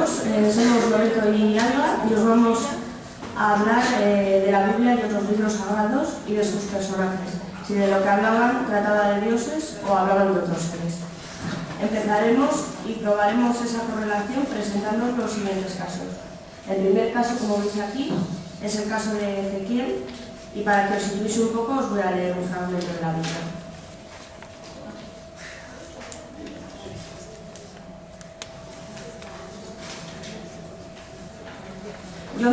todos, somos Loreto y Alba y os vamos a hablar de la Biblia y otros libros sagrados y de sus personajes, si de lo que hablaban trataba de dioses o hablaban de otros seres. Empezaremos y probaremos esa correlación presentando los siguientes casos. El primer caso, como veis aquí, es el caso de Ezequiel, y para que os situéis un poco os voy a leer un fragmento de la Biblia. Yo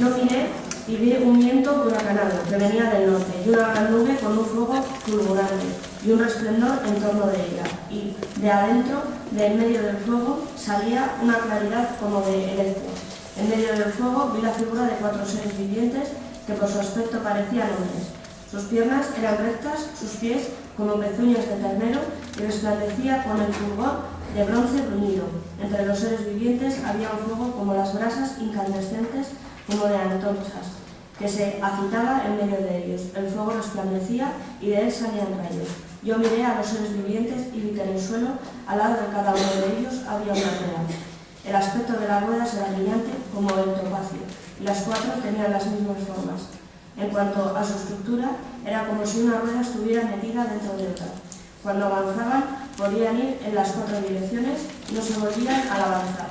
miré y vi un viento huracanado que venía del norte, y una gran nube con un fuego fulgurante y un resplendor en torno de ella. Y de adentro, de en medio del fuego, salía una claridad como de electro. En medio del fuego vi la figura de 4 seres vivientes que por su aspecto parecían hombres. Sus piernas eran rectas, sus pies como pezuñas de ternero, y resplandecía con el fulgor de bronce bruñido. Entre los seres vivientes había un fuego como las brasas incandescentes, como de antorchas, que se agitaba en medio de ellos. El fuego resplandecía y de él salían rayos. Yo miré a los seres vivientes y vi que en el suelo, al lado de cada uno de ellos, había una rueda. El aspecto de las ruedas era brillante como el topacio, y las 4 tenían las mismas formas. En cuanto a su estructura, era como si una rueda estuviera metida dentro de otra. Cuando avanzaban, podían ir en las 4 direcciones y no se volvían al avanzar.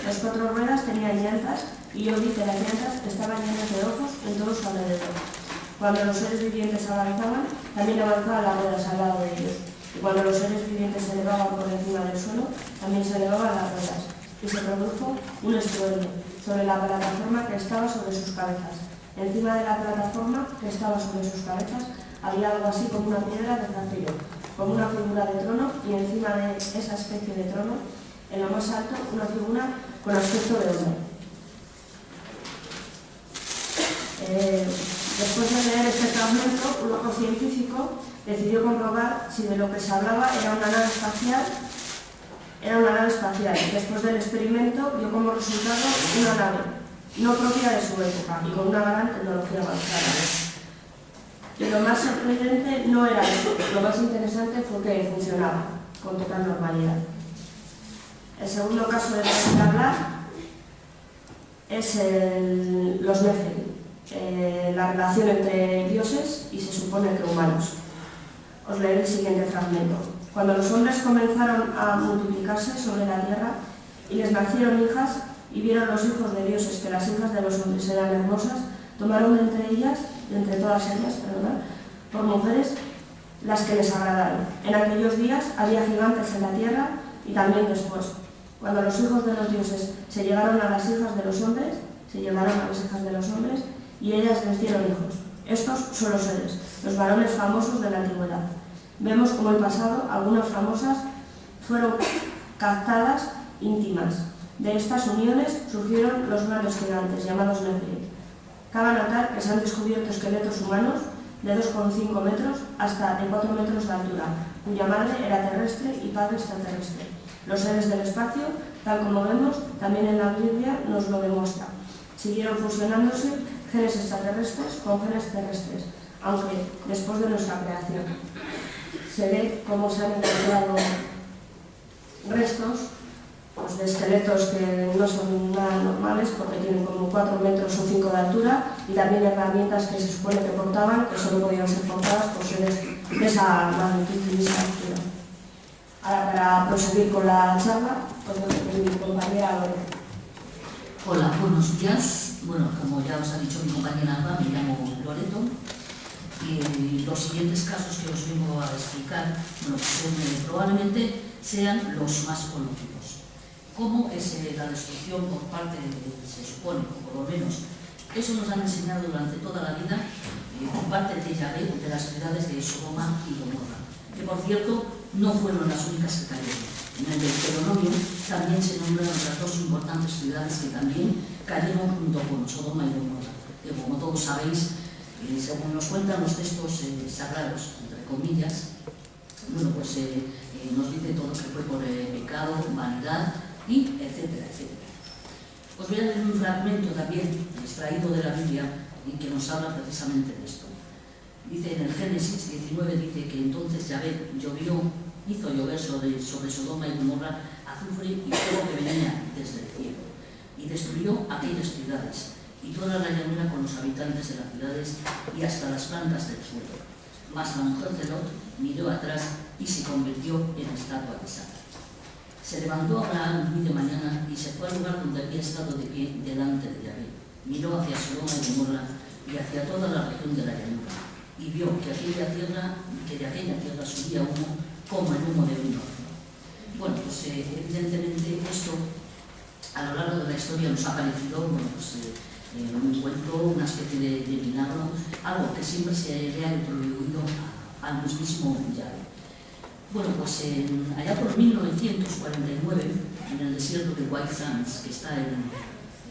Las 4 ruedas tenían llantas y yo vi que las llantas estaban llenas de ojos en todo su alrededor. Cuando los seres vivientes avanzaban, también avanzaban las ruedas al lado de ellos. Y cuando los seres vivientes se elevaban por encima del suelo, también se elevaban las ruedas. Y se produjo un estruendo sobre la plataforma que estaba sobre sus cabezas. Encima de la plataforma que estaba sobre sus cabezas había algo así como una piedra de zafiro, como una figura de trono, y encima de esa especie de trono, en lo más alto, una figura con aspecto de hombre. Después de leer este fragmento, un loco científico decidió comprobar si de lo que se hablaba era una nave espacial. Después del experimento, vio como resultado una nave no propia de su época y con una gran tecnología avanzada. Y lo más sorprendente no era eso, lo más interesante fue que funcionaba con total normalidad. El segundo caso de que voy a hablar es los Nefilim, la relación entre dioses y se supone que humanos. Os leeré el siguiente fragmento. Cuando los hombres comenzaron a multiplicarse sobre la tierra y les nacieron hijas y vieron los hijos de dioses que las hijas de los hombres eran hermosas, tomaron de entre todas ellas, por mujeres las que les agradaron. En aquellos días había gigantes en la tierra y también después. Cuando los hijos de los dioses se llegaron a las hijas de los hombres, y ellas les dieron hijos. Estos son los seres, los varones famosos de la antigüedad. Vemos como en el pasado algunas famosas fueron captadas íntimas. De estas uniones surgieron los grandes gigantes, llamados Nefilim. Cabe notar que se han descubierto esqueletos humanos de 2,5 metros hasta de 4 metros de altura, cuya madre era terrestre y padre extraterrestre. Los seres del espacio, tal como vemos, también en la Biblia nos lo demuestra. Siguieron fusionándose genes extraterrestres con genes terrestres, aunque después de nuestra creación. Se ve cómo se han encontrado restos de esqueletos que no son nada normales porque tienen como 4 metros o 5 de altura, y también herramientas que se supone que portaban que solo podían ser portadas por seres de esa magnitud y de esa altura. Ahora, para proseguir con la charla, pues mi compañera Loreto. Hola, buenos días. Bueno, como ya os ha dicho mi compañera Alba, me llamo Loreto. Y los siguientes casos que os vengo a explicar, probablemente sean los más conocidos. Cómo es la destrucción por parte, se supone, o por lo menos, eso nos han enseñado durante toda la vida por parte de Yahvé, de las ciudades de Sodoma y Gomorra, que por cierto no fueron las únicas que cayeron. En el Deuteronomio también se nombran otras 2 importantes ciudades que también cayeron junto con Sodoma y Gomorra, que como todos sabéis, según nos cuentan los textos sagrados, entre comillas, nos dice todo que fue por pecado, vanidad, y etcétera, etcétera. Os voy a leer un fragmento también extraído de la Biblia y que nos habla precisamente de esto. Dice en el Génesis 19, dice que entonces Yahvé hizo llover sobre Sodoma y Gomorra azufre y fuego que venía desde el cielo. aquellas ciudades, y toda la llanura con los habitantes de las ciudades y hasta las plantas del suelo. Mas la mujer de Lot miró atrás y se convirtió en estatua de sal. Se levantó Abraham muy de mañana y se fue al lugar donde había estado de pie delante de Yahvé. Miró hacia Sodoma y Gomorra y hacia toda la región de la llanura, y vio que de aquella tierra subía humo como el humo de un horno. Bueno, pues evidentemente esto a lo largo de la historia nos ha parecido un cuento, una especie de milagro, algo que siempre se le ha atribuido al mismísimo Yahvé. Bueno, pues allá por 1949, en el desierto de White Sands, que está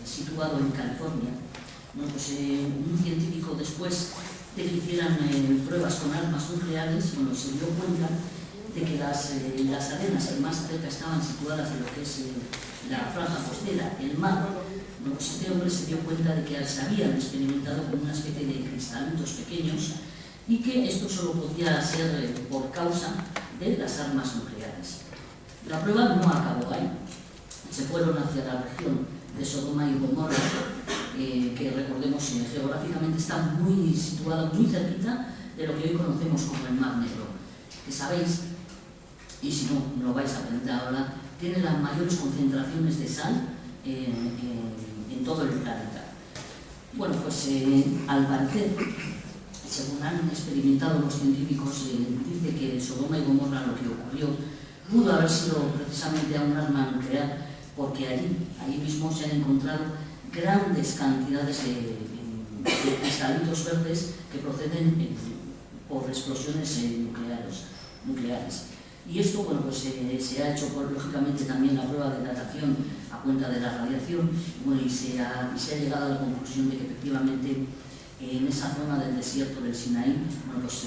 situado en California, bueno, pues, un científico, después de que hicieran pruebas con armas nucleares, bueno, se dio cuenta de que las arenas que más cerca estaban situadas de lo que es la franja costera, el mar, bueno, pues este hombre se dio cuenta de que se habían experimentado con una especie de cristalitos pequeños y que esto solo podía ser por causa de las armas nucleares. La prueba no acabó ahí. Se fueron hacia la región de Sodoma y Gomorra, que recordemos geográficamente está muy situada, muy cerquita de lo que hoy conocemos como el Mar Negro, que sabéis, y si no lo vais a aprender ahora, tiene las mayores concentraciones de sal en todo el planeta. Bueno, pues al parecer, según han experimentado los científicos, dice que Sodoma y Gomorra lo que ocurrió pudo haber sido precisamente a un arma nuclear, porque allí mismo se han encontrado grandes cantidades de cristalitos verdes que proceden por explosiones nucleares. Y esto, bueno, pues se ha hecho, lógicamente, también la prueba de datación a cuenta de la radiación, bueno, y se ha llegado a la conclusión de que efectivamente en esa zona del desierto del Sinaí, bueno, pues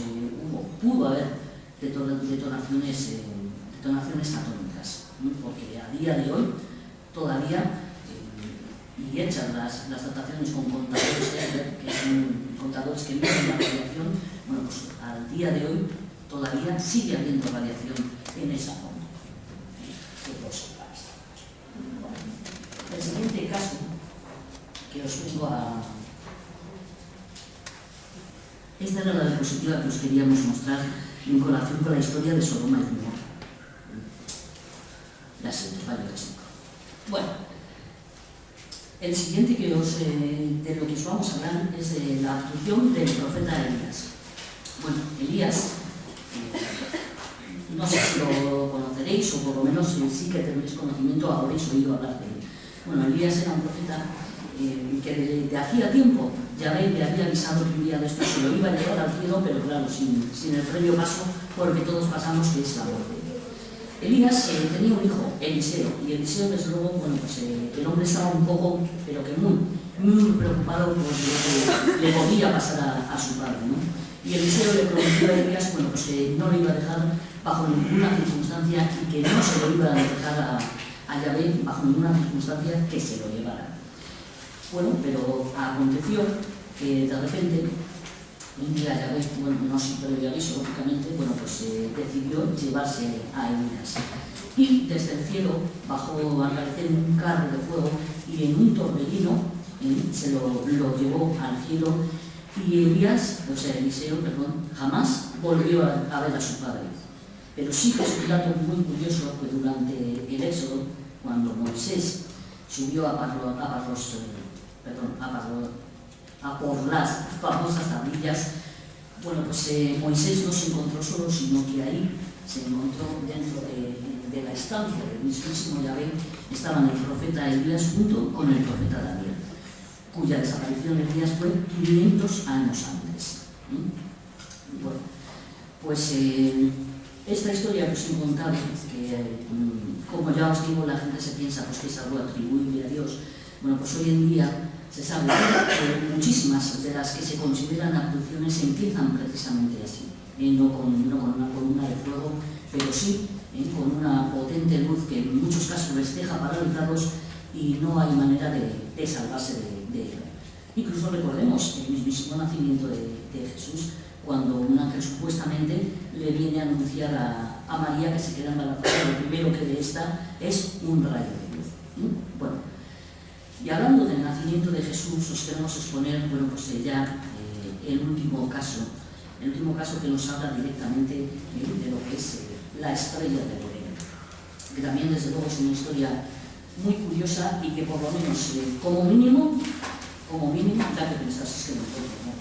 pudo haber detonaciones atómicas, ¿no? Porque a día de hoy todavía, y hechas las dataciones con contadores que son contadores que miden la radiación, bueno, pues al día de hoy todavía sigue habiendo radiación en esa zona. El siguiente caso que os vengo a... Esta era la diapositiva que os queríamos mostrar en colación con la historia de Sodoma y Gomorra. La siguiente, fallo técnico. Bueno, el siguiente de lo que os vamos a hablar es de la abducción del profeta Elías. Bueno, Elías, no sé si lo conoceréis, o por lo menos sí que tendréis conocimiento, habréis oído hablar de él. Bueno, Elías era un profeta que de hacía tiempo Yahvé le había avisado que un día de esto se lo iba a llevar al cielo, pero claro, sin el previo paso por el que todos pasamos, que es la muerte. Elías tenía un hijo, Eliseo, y Eliseo, desde luego, bueno, pues el hombre estaba un poco, pero que muy preocupado por lo que le podía pasar a su padre, ¿no? Y Eliseo le prometió a Elías, bueno, pues que no le iba a dejar bajo ninguna circunstancia y que no se lo iba a dejar a Yahvé bajo ninguna circunstancia que se lo llevara. Bueno, pero aconteció que de repente un día Yahvé, bueno, no sin previo aviso, lógicamente, bueno, pues decidió llevarse a Elías. Y desde el cielo bajó, al parecer, un carro de fuego y en un torbellino se lo llevó al cielo. Y Eliseo, jamás volvió a ver a su padre. Pero sí que es un dato muy curioso que durante el Éxodo, cuando Moisés subió a por las famosas tablillas, bueno, pues Moisés no se encontró solo, sino que ahí se encontró dentro de la estancia del mismísimo Yahvé, estaban el profeta Elías junto con el profeta Daniel, cuya desaparición en Elías fue 500 años antes. Bueno, pues esta historia que os he contado, que como ya os digo, la gente se piensa pues, que es algo atribuible a Dios. Bueno, pues hoy en día se sabe que muchísimas de las que se consideran abducciones empiezan precisamente así, no con una columna de fuego, pero sí con una potente luz que en muchos casos les deja paralizados y no hay manera de salvarse de ello. Incluso recordemos el mismísimo nacimiento de Jesús, cuando un ángel supuestamente le viene a anunciar a María que se queda embarazada, lo primero que de esta es un rayo de luz. Bueno, y hablando del nacimiento Jesús os queremos exponer, bueno, pues ya el último caso que nos habla directamente de lo que es la estrella de Belén, que también desde luego es una historia muy curiosa y que por lo menos, como mínimo, da que pensar si es que nosotros, ¿no?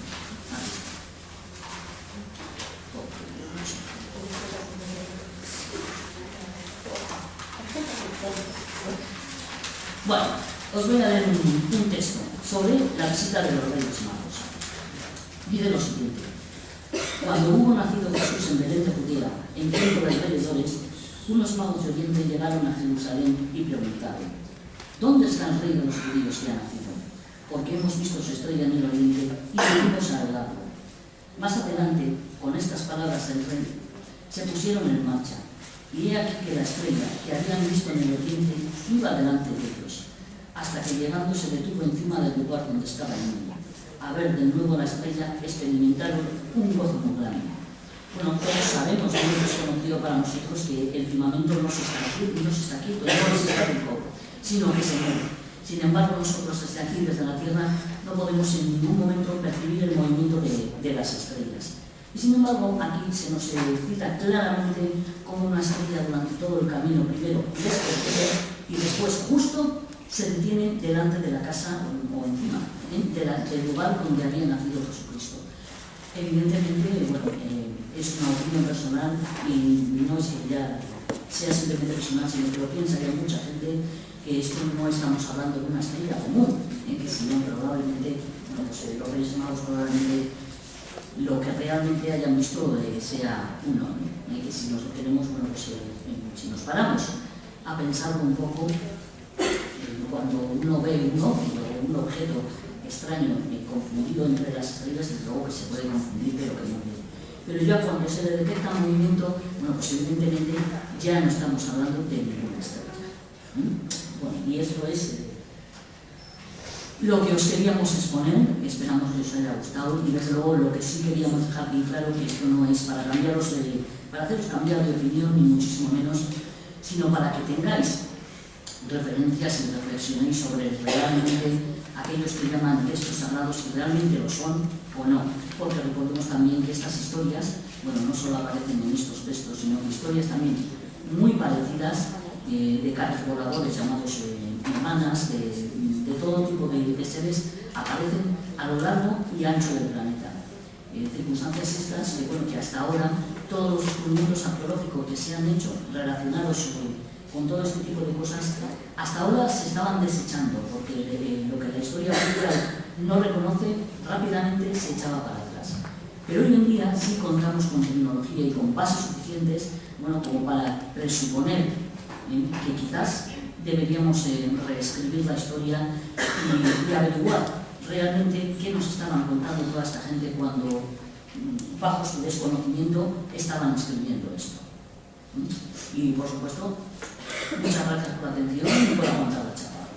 Bueno, os voy a leer un texto sobre la visita de los Reyes Magos. Dice lo siguiente: cuando hubo nacido Jesús en Belén de Judea, en tiempo de alrededores, unos magos de Oriente llegaron a Jerusalén y preguntaron: ¿dónde está el rey de los judíos que ha nacido? Porque hemos visto su estrella en el Oriente y venimos a adorarlo. Más adelante, con estas palabras del rey, se pusieron en marcha, y he aquí que la estrella que habían visto en el Oriente iba delante de ellos, hasta que llegando se detuvo encima del lugar donde estaba el niño. A ver de nuevo la estrella, experimentaron un gozo muy grande. Bueno, todos sabemos, muy desconocido para nosotros, que el firmamento no se está quieto, no es estático, sino que se mueve. Sin embargo, nosotros desde aquí, desde la Tierra, no podemos en ningún momento percibir el movimiento de las estrellas. Y sin embargo, aquí se nos cita claramente como una estrella durante todo el camino, primero y después justo se detiene delante de la casa o encima, del lugar donde había nacido Jesucristo. Evidentemente, bueno, es una opinión personal y no es que ya sea simplemente personal, sino que lo piensa ya mucha gente, que esto no estamos hablando de una estrella común, que si no, probablemente, bueno, pues, los Reyes Magos probablemente lo que realmente hayan visto sea uno, ¿no? Que si nos detenemos, bueno, pues si nos paramos a pensarlo un poco, cuando uno ve un objeto extraño confundido entre las estrellas, desde luego que se puede confundir, pero que no ve. Pero ya cuando se le detecta movimiento, bueno, pues evidentemente ya no estamos hablando de ninguna estrella. Bueno, y esto es lo que os queríamos exponer, esperamos que os haya gustado, y desde luego lo que sí queríamos dejar bien claro, que esto no es para para haceros cambiar de opinión, ni muchísimo menos, sino para que tengáis referencias y reflexionéis sobre realmente aquellos que llaman textos sagrados, si realmente lo son o no, porque recordemos también que estas historias, bueno, no solo aparecen en estos textos, sino que historias también muy parecidas de carros voladores llamados hermanas, de todo tipo de seres, aparecen a lo largo y ancho del planeta. Circunstancias estas que, bueno, que hasta ahora todos los descubrimientos arqueológicos que se han hecho relacionados con todo este tipo de cosas, hasta ahora se estaban desechando, porque lo que la historia oficial no reconoce, rápidamente se echaba para atrás. Pero hoy en día sí contamos con tecnología y con pasos suficientes, bueno, como para presuponer que quizás deberíamos reescribir la historia y averiguar realmente qué nos estaban contando toda esta gente cuando, bajo su desconocimiento, estaban escribiendo esto. Y, por supuesto, muchas gracias por la atención y por aguantar la charla.